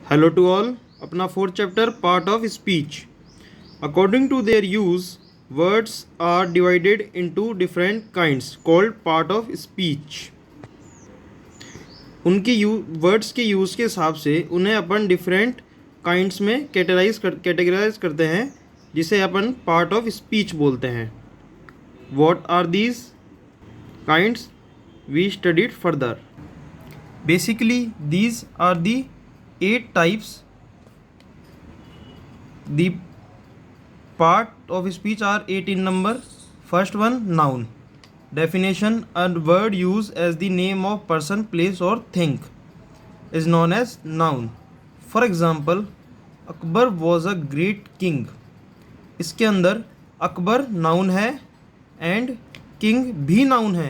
Hello to all. अपना fourth chapter part of speech. According to their use words are divided into different kinds called part of speech. उनकी words के use के हिसाब से उन्हें अपन डिफरेंट काइंड्स में कैटेगराइज करते हैं, जिसे अपन पार्ट ऑफ स्पीच बोलते हैं। What are these kinds we studied further. Basically these are the 8 types. The part of speech are 8 in number. First one, noun. Definition: a word used as the name of person, place or thing is known as noun. For example, Akbar was a great king. इसके अंदर Akbar noun है and king भी noun है।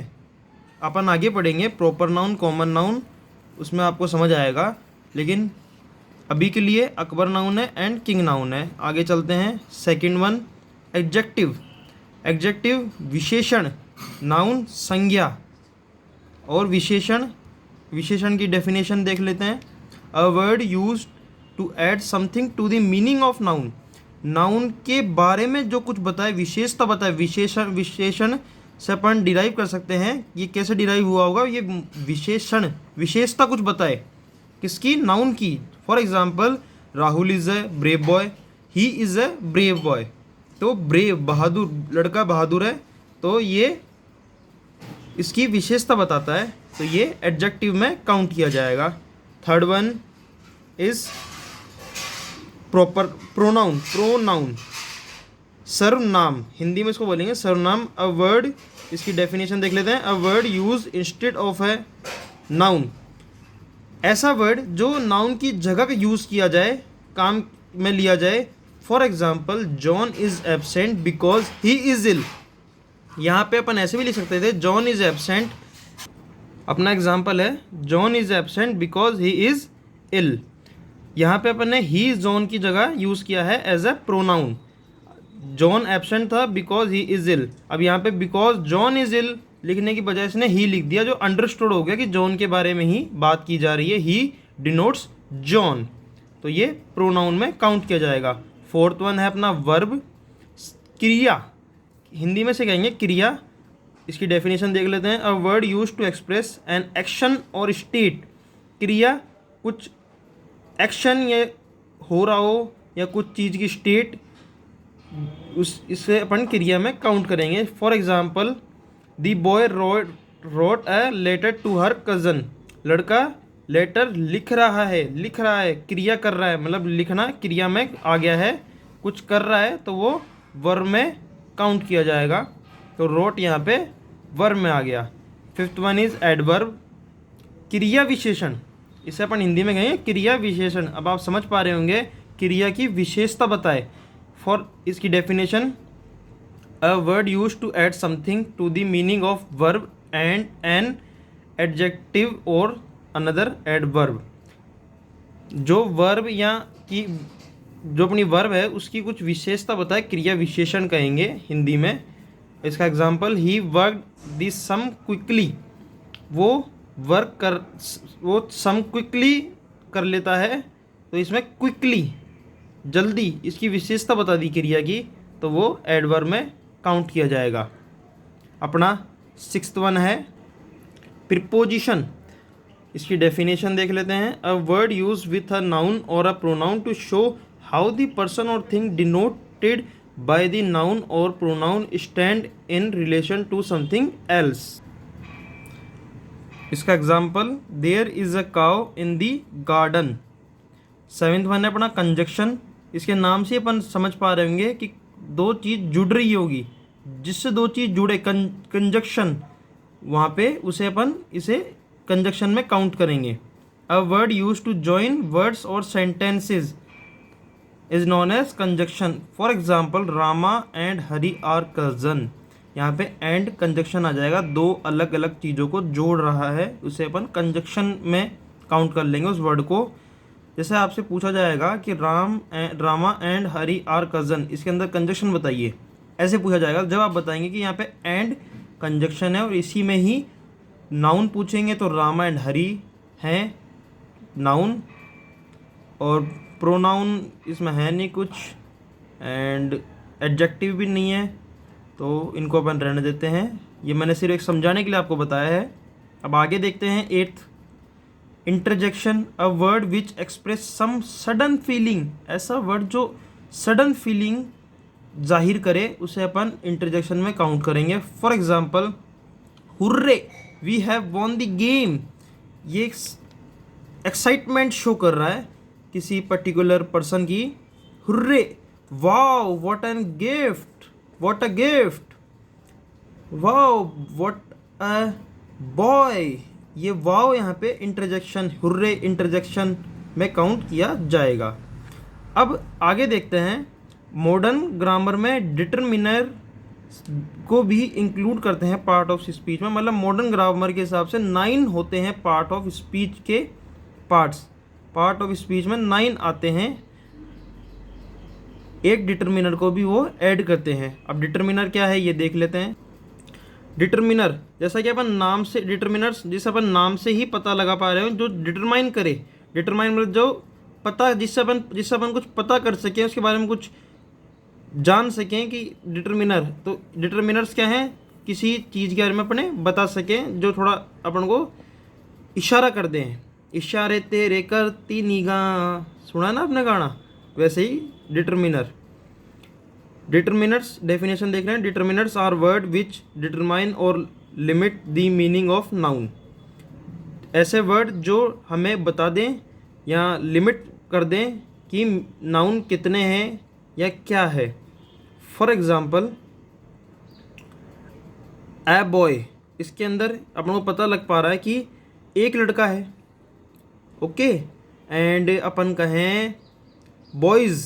अपन आगे पढ़ेंगे proper noun, common noun, उसमें आपको समझ आएगा, लेकिन अभी के लिए अकबर नाउन है एंड किंग नाउन है। आगे चलते हैं। Second one, adjective. एडजेक्टिव विशेषण, नाउन संज्ञा और विशेषण। विशेषण की डेफिनेशन देख लेते हैं। A word use to add something to the meaning of noun. Noun के बारे में जो कुछ बताए, विशेषता बताए। विशेषण से अपन डिराइव कर सकते हैं। ये कैसे डिराइव हुआ होगा? ये विशेषण विशेषता कुछ बताए, किसकी? नाउन की। For example, Rahul is a brave boy, he is a brave boy. तो ब्रेव, बहादुर, लड़का बहादुर है, तो ये इसकी विशेषता बताता है, तो ये एडजेक्टिव में काउंट किया जाएगा। Third one is proper pronoun. Pronoun सर्वनाम, हिंदी में इसको बोलेंगे सर्वनाम। अ वर्ड, इसकी डेफिनेशन देख लेते हैं। A word use instead of a noun. ऐसा वर्ड जो नाउन की जगह पे यूज़ किया जाए, काम में लिया जाए। For example, John is absent because he is ill. यहाँ पे अपन ऐसे भी लिख सकते थे, जॉन इज़ एबसेंट। अपना एग्जाम्पल है, John is absent because he is ill. यहाँ पे अपन ने ही जॉन की जगह यूज़ किया है as a pronoun. John absent था बिकॉज ही इज़ इल। अब यहाँ पे बिकॉज जॉन इज़ इल लिखने की बजाय इसने ही लिख दिया, जो अंडरस्टूड हो गया कि जॉन के बारे में ही बात की जा रही है। ही डिनोट्स जॉन, तो ये प्रोनाउन में काउंट किया जाएगा। फोर्थ वन है अपना वर्ब, क्रिया। हिंदी में से कहेंगे क्रिया। इसकी डेफिनेशन देख लेते हैं। A word use to express an action और स्टेट। क्रिया, कुछ एक्शन ये हो रहा हो या कुछ चीज़ की स्टेट, इससे अपन क्रिया में काउंट करेंगे। For example, the boy wrote a letter to her cousin. लड़का लेटर लिख रहा है, क्रिया कर रहा है, मतलब लिखना क्रिया में आ गया है, कुछ कर रहा है, तो वो वर्ब में काउंट किया जाएगा। तो रोट यहाँ पे वर्ब में आ गया। फिफ्थ वन इज एडवर्ब, क्रिया विशेषण। इसे अपन हिंदी में कहेंगे क्रिया विशेषण। अब आप समझ पा रहे होंगे, क्रिया की विशेषता बताए। फॉर इसकी definition, a word use to add something to the meaning of verb and an adjective और अनदर एडवर्ब। जो वर्ब या की जो अपनी वर्ब है उसकी कुछ विशेषता बताए, क्रिया विशेषण कहेंगे हिंदी में। इसका example, he work the sum quickly. वो सम क्विकली कर लेता है, तो इसमें क्विकली, जल्दी, इसकी विशेषता बता दी क्रिया की, तो वो एडवर्ब में काउंट किया जाएगा। अपना सिक्स्थ वन है प्रीपोजिशन। इसकी डेफिनेशन देख लेते हैं। A word use with a noun or a pronoun to show how the person or thing denoted by the noun or pronoun stand in relation to something else. इसका example, there is a cow in the garden. Seventh one है अपना conjunction. इसके नाम से अपन समझ पा रहे होंगे कि दो चीज़ जुड़ रही होगी, जिससे दो चीज़ जुड़े, कंजक्शन, वहाँ पे उसे अपन इसे कंजक्शन में काउंट करेंगे। A word use to join words or sentences is known as conjunction. For example, Rama and Hari are cousin. यहाँ पे एंड कंजक्शन आ जाएगा, दो अलग अलग चीज़ों को जोड़ रहा है, उसे अपन कंजक्शन में काउंट कर लेंगे उस वर्ड को। जैसे आपसे पूछा जाएगा कि Rama and Hari are cousin, इसके अंदर कंजक्शन बताइए, ऐसे पूछा जाएगा। जब आप बताएंगे कि यहाँ पे एंड कंजक्शन है और इसी में ही नाउन पूछेंगे, तो रामा एंड हरी हैं नाउन, और प्रोनाउन इसमें है नहीं कुछ, एंड एडजेक्टिव भी नहीं है, तो इनको अपन रहने देते हैं। ये मैंने सिर्फ एक समझाने के लिए आपको बताया है। अब आगे देखते हैं 8th, interjection, a word which express some sudden feeling. ऐसा वर्ड जो सडन फीलिंग जाहिर करे उसे अपन इंटरजेक्शन में काउंट करेंगे। For example, hurray we have won the game. ये एक्साइटमेंट शो कर रहा है किसी पर्टिकुलर पर्सन की। Hurray, wow what an gift, what a gift, wow what a boy. ये वाओ यहाँ पे इंटरजेक्शन, हुर्रे इंटरजेक्शन में काउंट किया जाएगा। अब आगे देखते हैं, मॉडर्न ग्रामर में डिटरमिनर को भी इंक्लूड करते हैं पार्ट ऑफ स्पीच में। मतलब मॉडर्न ग्रामर के हिसाब से 9 होते हैं पार्ट ऑफ स्पीच के पार्ट्स। पार्ट ऑफ स्पीच में 9 आते हैं, एक डिटरमिनर को भी वो ऐड करते हैं। अब डिटरमिनर क्या है ये देख लेते हैं। डिटरमिनर, जैसा कि अपन नाम से, डिटरमिनर्स जिसे अपन नाम से ही पता लगा पा रहे हो, जो डिटरमाइन करे। डिटरमाइन मतलब जो पता, जिससे अपन कुछ पता कर सकें, उसके बारे में कुछ जान सकें कि डिटरमिनर। तो डिटरमिनर्स क्या हैं, किसी चीज़ के बारे में अपने बता सकें, जो थोड़ा अपन को इशारा कर दें। इशारे तेरे करती निगाह, सुना ना आपने गाना, वैसे ही डिटरमिनर। डिटरमिनर्स डेफिनेशन देख रहे हैं। Determiners are word which determine or limit the meaning of noun. ऐसे वर्ड जो हमें बता दें या लिमिट कर दें कि नाउन कितने हैं या क्या है। फॉर एग्ज़ाम्पल, ए बॉय, इसके अंदर अपन को पता लग पा रहा है कि एक लड़का है, ओके। एंड अपन कहें बॉयज़,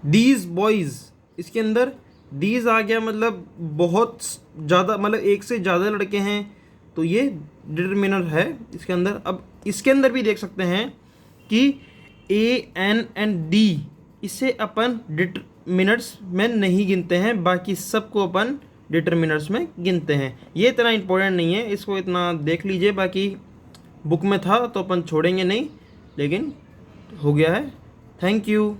दीज बॉयज़, इसके अंदर दीज आ गया, मतलब बहुत ज़्यादा, मतलब एक से ज़्यादा लड़के हैं, तो ये डिटरमिनर है इसके अंदर। अब इसके अंदर भी देख सकते हैं कि ए एन एंड डी, इसे अपन डिटरमिनर्स में नहीं गिनते हैं, बाकी सबको अपन डिटरमिनर्स में गिनते हैं। ये इतना इम्पोर्टेंट नहीं है, इसको इतना देख लीजिए, बाकी बुक में था तो अपन छोड़ेंगे नहीं, लेकिन हो गया है। Thank you.